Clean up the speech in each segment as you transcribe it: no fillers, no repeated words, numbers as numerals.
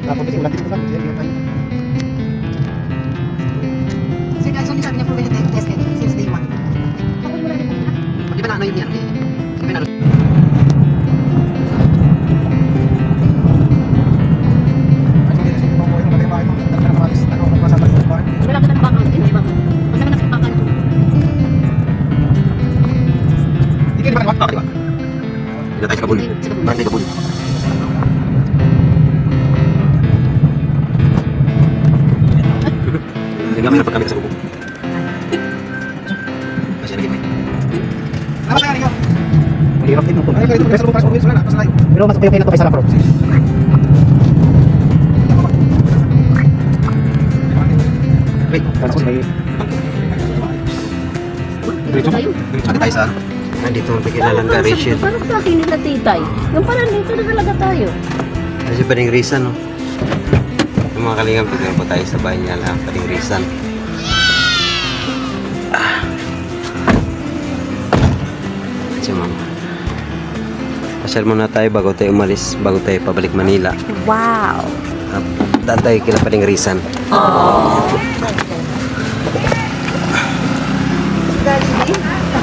Tapos kasi ulat dito lang. Sir, actually sabi niya proven and tested since day 1. Di ba na ano yun yan? Di ba na ano? Wala ka ng bakal, di ba? Basta ka nakapakal ito. Hindi ka naman di ba? Hindi tayo sa kabul. Barangay kabul. Hindi nga may kami sa bubong. Kasi naging may. Ano kaya niyo? Mahirap din ito. Ay, kaya ito kasi lumakas ulit wala na pasay. Pero mas okay na to kaysa lapro. Wait, tapos may Ano tayo sa nandito ang pakilalang Rachel. Parang sa akin nila titay. Yung parang dito na talaga tayo. Kasi pa rin reason, no? Yung mga kalingap, tignan po tayo sa bahay niya lang. Pa rin reason. Kasi ma'am. Pasyal muna tayo bago tayo umalis, bago tayo pabalik Manila. Wow. Daan tayo kila pa rin reason.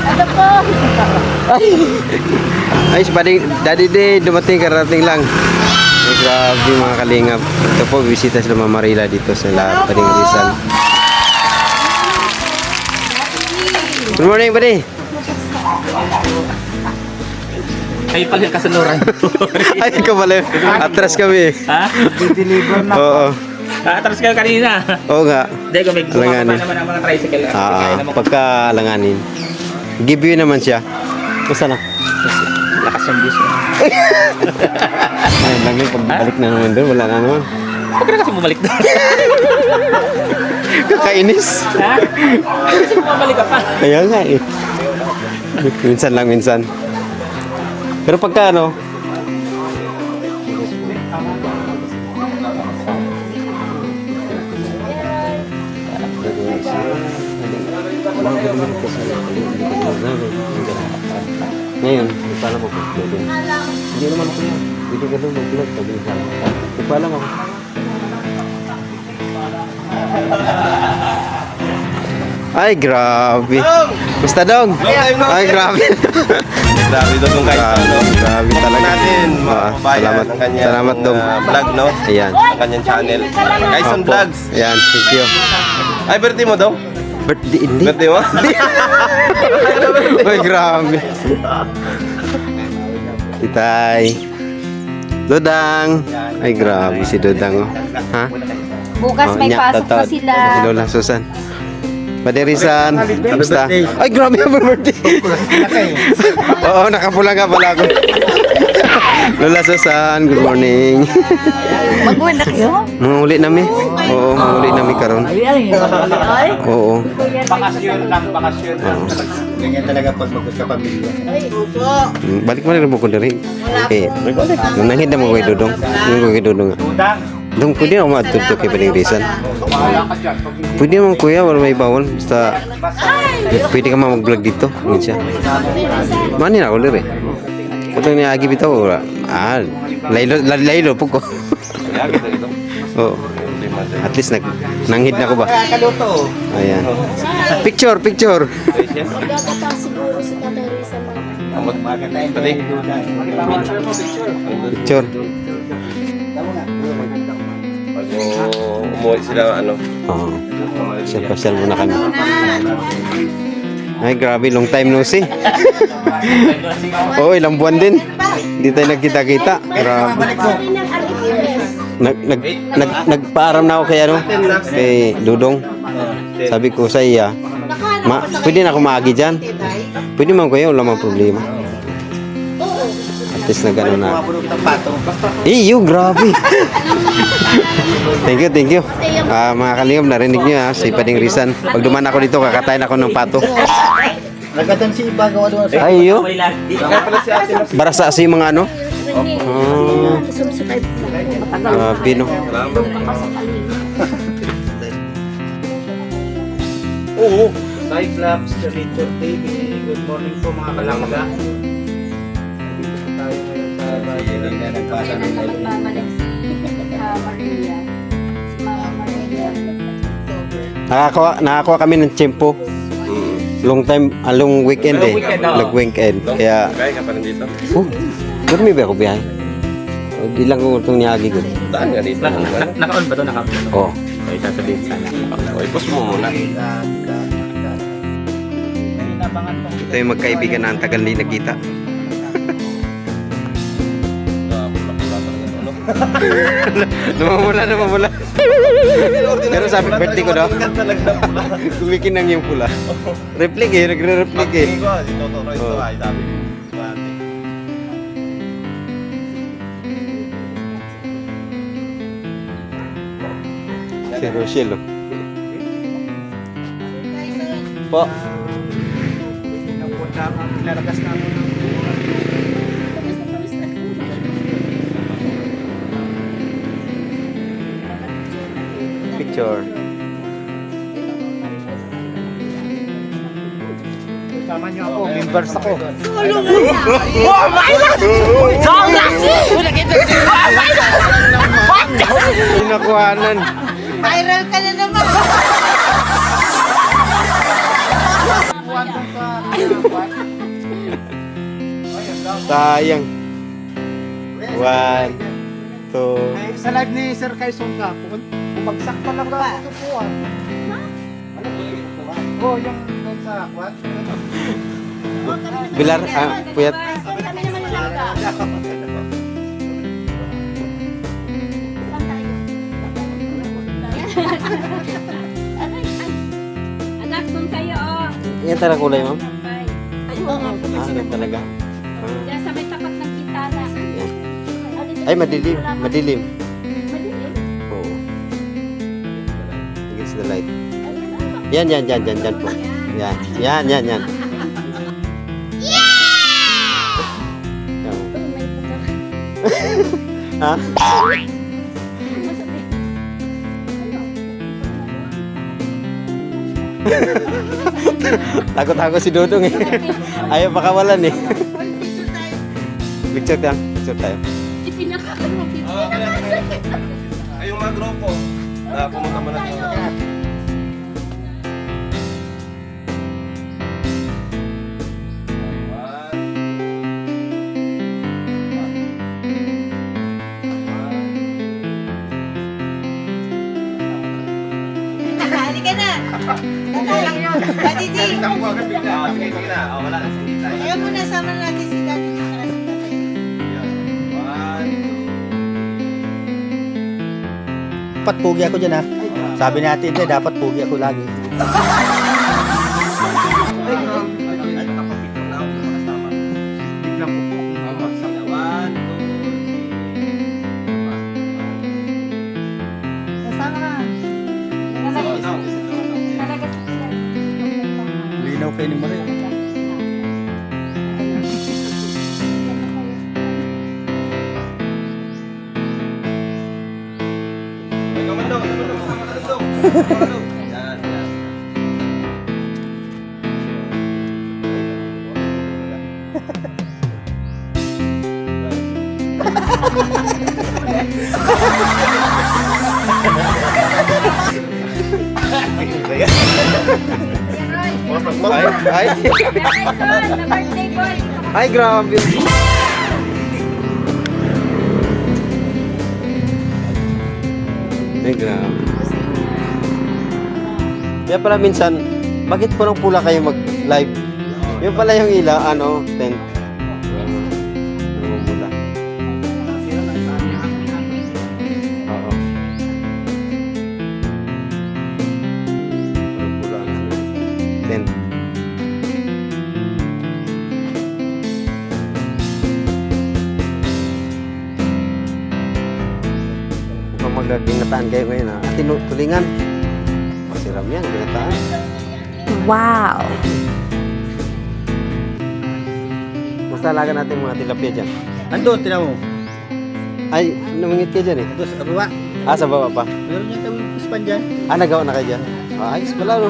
Ano po? Ay, si Daddy Day, dumating karating lang. Ay, grabe mga kalingap. Ito po, bisita sila Mama Marila dito sa Pading Rizal. Good morning, buddy. Kayo pala yung kasaluran. Ay, ikaw pala. Atras kami. Ha? deliver na. Oo. Atras kayo kanina. Oo nga. Hindi, kung may gumawa pa Alanganin. naman ang mga tricycle. Kaya naman Pagka alanganin. Give you naman siya. Basta na. lakas yung bus. Ay, lagi pagbalik na naman doon. Wala na naman. Huwag ka na kasi bumalik doon. Kakainis. Ha? Kasi bumalik ka pa. Kaya nga eh. Minsan lang, minsan. Pero pagka ano, ngayon, di pa alam ako din. Hindi naman ako yan. Hindi ka doon mag-vlog. Sabi niya. Di pa alam ako. Ay, grabe. Basta dong. Ay, grabe. Grabe doon yung kahit ano. Grabe talaga. Natin, mga kababayan, Salamat. ang kanyang Salamat dong. vlog, no? Ayan. Ang kanyang channel. Kaison Opo. Vlogs. Ayan, thank you. Ay, birthday mo daw? Birthday, hindi. Birthday mo? Ay, grabe. Itay. Dodang. Ay, grabe si Dodang. Oh. Ha? Bukas may nya, pasok pa tatawad. sila. Si Lola Susan. Paderisan. Kamusta? Ay, grabe yung birthday. Oo, nakapula nga pala ako. Lola Susan, good morning. Mag-uwi na kayo? Manguli nami. Oo, manguli nami karon. Ay, Oo. Bakasyon lang, bakasyon. Oo. Ganyan talaga pag magkapamilya. Balik mo rin mo ko diri. Okay. Nung nanghid na mo kay Dodong. Nung kay Dodong. Dong, pwede na ako matutto kay Paling Rizal. Pwede naman kuya, wala may bawal. Basta, pwede ka mag-vlog dito. Ngayon siya. Manin ako diri. Kung niagi bitaw, wala. Laylo po ko. Oo. At least nanghid na ko ba? Ayan. Picture. magkakataas siguro si Tatay Risa mga. Pati. Picture. Pag umuwi sila, ano? Oo. Pasyal muna kami. Ay, grabe. Long time no see. Oo, ilang buwan din. Hindi tayo nagkita-kita. Grabe. Nagpaaram na ako kay ano? Kay Dudong. Sabi ko sa iya, pwede na ako maagi dyan. Pwede man kuya, wala mang problema. At least na gano'n na. Iyo, grabe. Thank you. Mga kalingap, narinig nyo si Pading Rizal. Pag duman ako dito, kakatayin ako ng pato. Nagkatan si Iba gawa doon. Ay, iyo. Kaya pala si ate mas Barasa si mga ano? Subscribe na. Pino. Oo. Cyclops, Richard TV. Good morning po mga kalangga. Dito tayo ngayon sa bayan. Babalik. Maria. Si Mama Maria. Nakakuha kami ng tiyempo. Long time, long weekend eh. Long weekend, oo. Long weekend. Kaya, Kaya ka pa rin dito. durmi ba ako biyahe? Di lang ko itong niyagi ko. Saan nga dito? Naka-on ba ito? Naka-on. Oo. Okay, sasabihin sana. Okay, post mo muna. Ito yung magkaibigan na ang tagal ni nakita. Namamula. Pero sabi, birthday ko daw. Kumikinang yung pula. Replik eh, nagre-replik eh. Oh. Si Rochelle oh. Po. Nilalagas na ako ng Picture. Tama niyo ako, members ako. Pinakuhanan. Viral ka na naman. Sayang. 1, 2. Ay, sa live ni Sir Kaison ka, bumagsak pa lang na ito po ah. Oh, yung doon sa kwan. Bilar, puyat. Kami naman yung langga. Anak, doon kayo, oh. Yan talaga kulay, ma'am? Bye. Yan talaga. Diyan sa may tapat ng kitana. Ay, madilim. Madilim. Madilim? Oo. Against the light. Yan po. Yan. Ha? Takot si Dudong eh. Ayaw pakawalan eh. Picture tayo. Ipinakakan mo. Ay, yung mga grupo. Pumunta mo na dito. Halika na. Daddy G. Sige na. Wala na. Sige tayo. Kaya muna sama natin si Daddy G. Para si Tatay. 1, 2. Dapat pugi ako dyan ha. Sabi natin dapat pugi ako lagi. Biglang po. Kasama na. Talaga sa sila. Linaw kayo ni Maria. Ay. Na birthday boy. Ay, grabe. Ay, grabe. Kaya pala minsan, bakit pulang-pula kayo mag-live? Yung pala yung ilaw, tent. Namumula. Oo. Pulang-pula ang tent. Mukhang mag-ginataan kayo ngayon ha. At tulingan. Masiram yan, ginataan. Wow. Basta alaga natin mga tilapia dyan. Andun, tinan mo. Ay, namingit kayo dyan eh. Andun sa baba. Sa baba pa. Meron niya tawing pispan dyan. Nagawa na kayo dyan? Ayos pala no.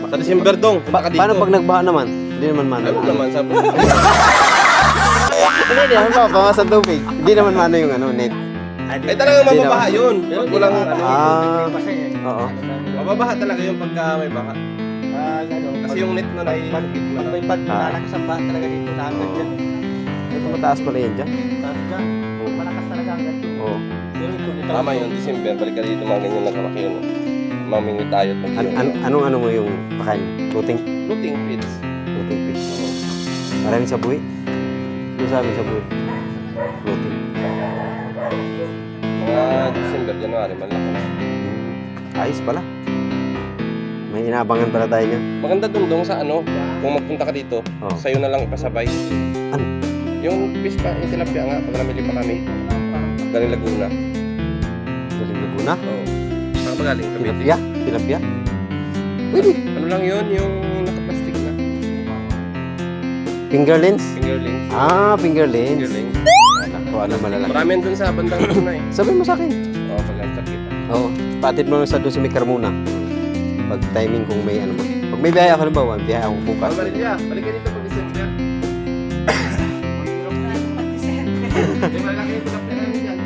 Sa December dong. Baka dito. Paano pag nagbaha naman? Hindi naman mano. Ano naman sabi? Hindi, ano ba? Pama sa tubig. Hindi naman mano yung net. Ay talagang mababaha yun. Pag walang ano. Ah, oo. Mababaha talaga yun pagka may baha. Kasi yung net na naiikit mo na. May bad na sa baha talaga dito na hanggang dyan. Ito mataas pala yan dyan. Sabi dyan, malakas talaga hanggang dito. Oo. Pero ito, Tama yun, December. Balik ka dito mga ganyan nakalaki yun. Mamingi tayo at Anong ano mo yung pakain? Luting? Looting pits. Luting fish. Maraming sabuhi. Ito sa amin sabuhi. Luting. Mga December, January, malaki na. Ayos pala. May inaabangan pala tayo niyan. Maganda dong sa ano, kung magpunta ka dito, Oo. sa'yo na lang ipasabay. Ano? Yung fish pa, yung tilapia nga, pag namili pa kami. Galing Laguna. Galing Laguna. Oo. Saan ba galing? Cavite. Tilapia? Tilapia? Pwede. Ano lang yun, yung nakaplastic na. Fingerlings? Fingerlings. Ah, fingerlings. Fingerlings. Naku, ano malalaki. Marami yan dun sa bandang Laguna eh. Sabi mo sa akin. Oo, pag-landscape kita. Oo. Patid mo lang sa doon sa may Carmona. Pag timing kung may ano mo. Pag may biyahe ako halimbawa, biyahe ako bukas. Balik ka dito pag December. Di ba lang yung tilapia namin dyan?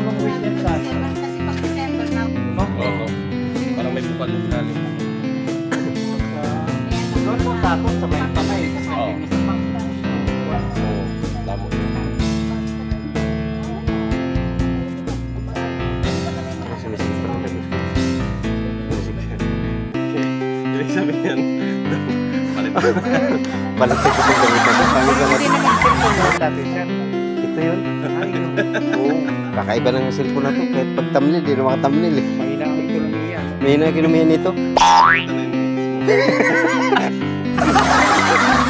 Kasi pag December na. Oo. Parang may bukal yung lalim. doon mo tapos sa may panay. Oo. Oo. Lamo. Sumisip pa rin kami. Sumisip siya. Ibig sabihin yan. Palit. Balik ko sa damit na. Pangit lang natin. Dati siya. Ito yun. Oo. Kakaiba lang yung cellphone na to. Kahit pag thumbnail, di na maka-thumbnail eh. Mahina ang ekonomiya. May nakikinumihan nito.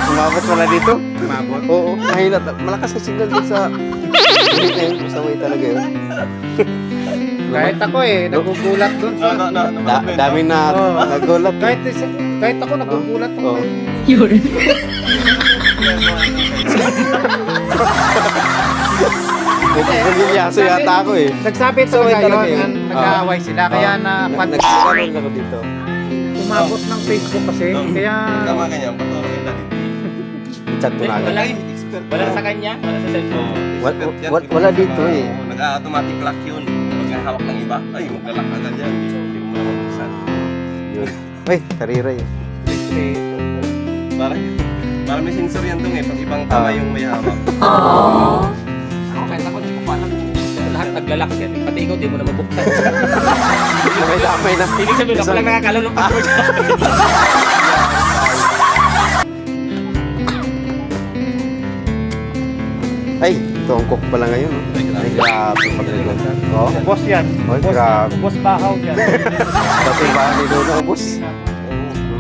Umabot pala dito. Umabot. Oo. Mahina. Malakas ang signal din sa... Ulit na yun. Basta way talaga yun. Kahit ako nagugulat doon sa... Dami na nagulat. Kahit ako nagugulat ako. Oo. Nagpapagilyaso yata ako eh. Nagsabi So, talaga talaga yun, yun. nag-aaway sila. Kaya na Nagkakaroon ako dito. umabot ng Facebook kasi. Kaya... Tama ganyan, paturo kita dito. Chat mo na agad. Wala sa kanya? Wala sa cellphone? Wala dito eh. Nag-automatic lock yun. Pag hawak ng iba, ay maglalak agad yan. Hindi mo naman pisan. Yun. Ay, karira yun. Parang may sensor yan dong eh. Pag ibang tama yung may hawak. Ako kahit ako, hindi ko pa alam. Lahat naglalak yan. Pati ikaw, di mo na mabuksan. Damay na. Hindi sabihin, ako lang nakakalunok pa ko siya. Ay, ito ang cook pala ngayon. Oh. Ay, grabe pala yun. Oh, Boss yan. Ay, grabe. Boss bahaw yan. Dati ba ni Dono, boss?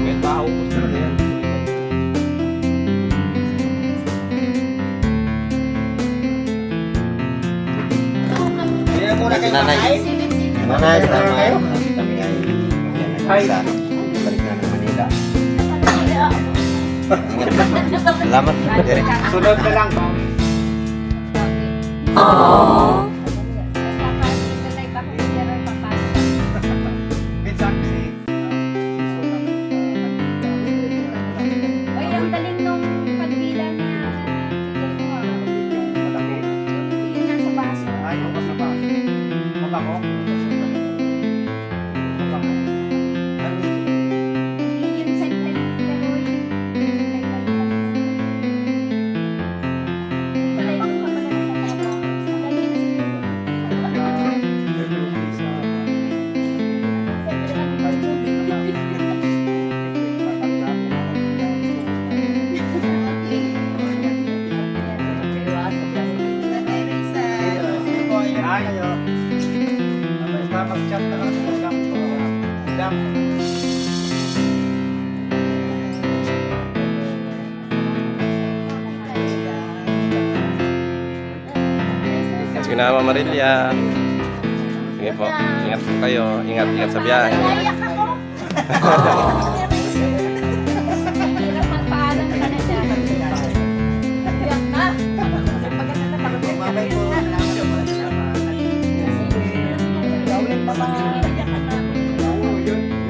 May bahaw boss talaga yan. Nanay. Nanay, nanay. Hi. Balik na ng Manila. Salamat. Sunod na lang. Minsan kasi... Ay, ang galing nung pagpila na Malaki. yung nasa baso. Ayaw ko sa baso. Mabango. Mabango. Yung sentence, pero yung pala yung kapag nagtatrabaho. Galing na siguro. Ayaw. Basta mag-chat na lang sa jam. Sige na, Mama Marilia. Sige po. Ingat po kayo. Ingat sa biyahe. Naiyak ako. Hirap magpaalam ka na dyan. Iyak na. Kasi pag Mamay po.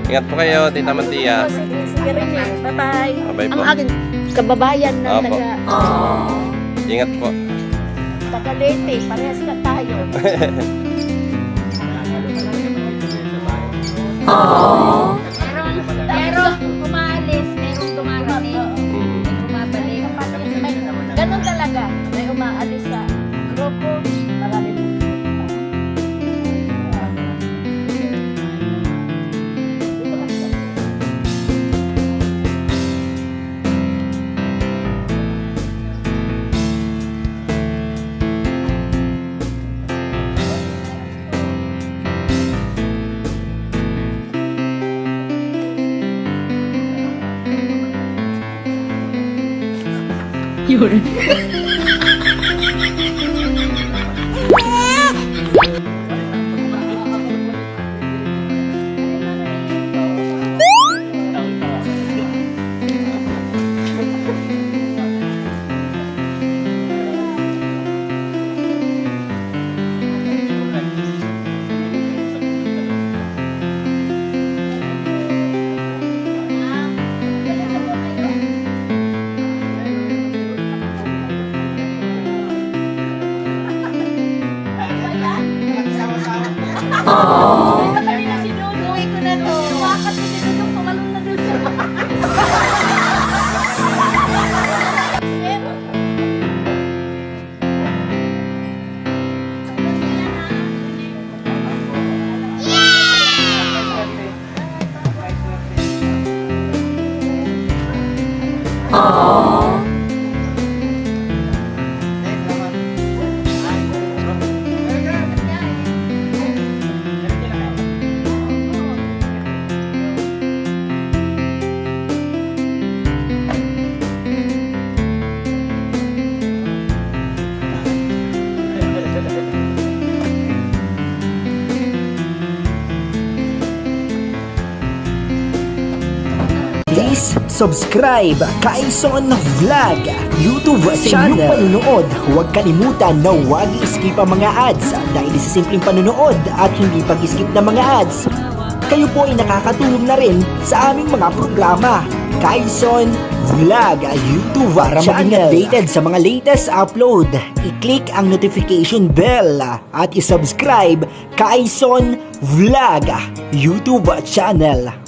Ingat po kayo, Tita Matia. Sige rin eh. Bye-bye. Bye-bye po. Ang aking kababayan na Opo. taga... Ingat po. Taga Leyte, parehas na tayo. Meron umaalis, merong dumarating, may bumabalik. Ganun talaga. May umaalis sa grupo, marami mo. Kanina si Dodo, ko na to. Wakat si Dodo, tumalong na doon siya. Please subscribe Kaison Vlog YouTube channel. Sa inyong panunood, huwag kalimutan na huwag i-skip ang mga ads dahil sa simpleng panunood at hindi pag-skip ng mga ads, kayo po ay nakakatulong na rin sa aming mga programa. Kaison Vlog YouTube para maging updated sa mga latest upload, i-click ang notification bell at i-subscribe Kaison Vlog YouTube channel.